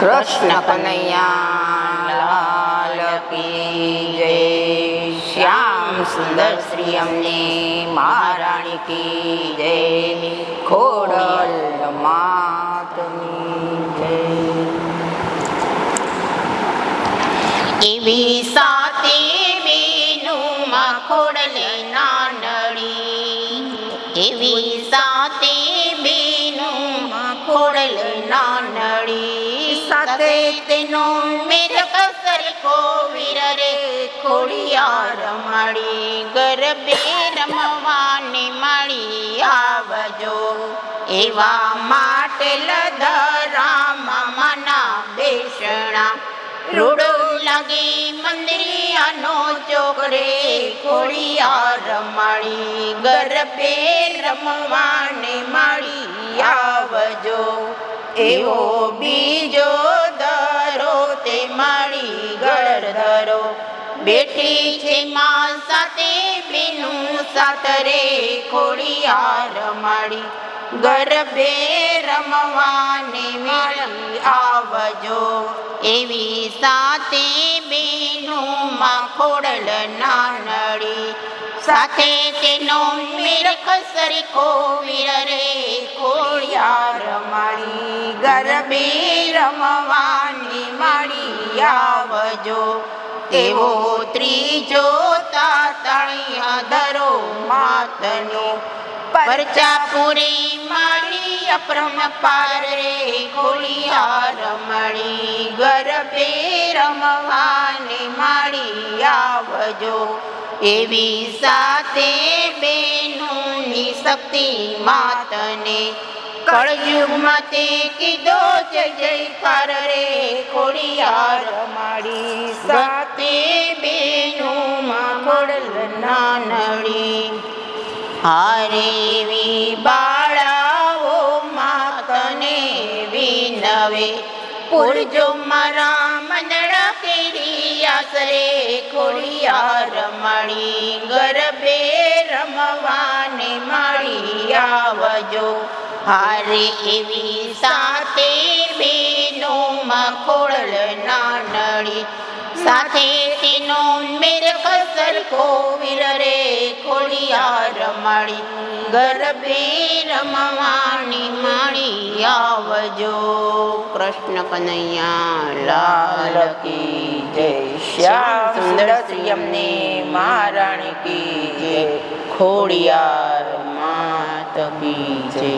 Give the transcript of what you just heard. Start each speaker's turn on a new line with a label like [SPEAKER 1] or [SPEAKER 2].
[SPEAKER 1] કૃષ્ણ કનૈયા લાલ કી જય. શ્યામ સુંદર શ્રી અમને મહારાણી કી જય. ખોડલ માતની જય. એવી સાતે બેનું ખોડલે નાનડી, એવી સાતે બેનું ખોડલે નાનડી, સાથે તેનો મેર સરખો વીર રે ખોડિયાર માળી, ગરબે રમવાને માળી આવજો, એવા માટે લધરા માના બેસણા, રૂડો લાગે મંદિરિયાનો ચોકરે ખોડિયાર માળી, ગરબે રમવાને માળી આવજો, એવો બીજો ધરો તે માળી ગળ ધરો, બેઠી છે માં સાથે બેનું સાથ રે ખોડિયાર માળી, ગરબે રમવાને માળી આવજો, એવી સાતે બેનું ખોડલ નાનડી, સાથે તેનો મેરખ સરખો વીર રે ખોડિયાર માળી, ગરબે રમવાની માળી આવજો, એવો ત્રીજો તાતણિયા ધરો માતનો, પરચા પૂરી માળી અપરંપાર રે ખોડિયાર માળી, ગરબે રમવાને માળી આવજો, એવી સાતે બેનોની શક્તિ માતને, કળયુગમાં તે કીધો જય જયકાર રે ખોડિયાર માળી, સાતે બેનોમાં ખોડલ નાનડી, હારેવી બાળાઓ માતને વિનવે, પૂરજો મારા મંદડા કેરી આસરે ખોડિયાર માળી, ગરબે રમવાને માળી આવજો, હારે એવી સાતે બેનોમાં ખોડલ નાનડી, સાથે તેનો મેરખ સરખો વીર રે ખોડિયાર માળી, ગરબે રમવાની માળી આવજો. કૃષ્ણ કનૈયા લાલ કી જય. શ્યામ સુંદર શ્રી અમને મહારાણી કી જય. ખોડિયાર માત કી જય.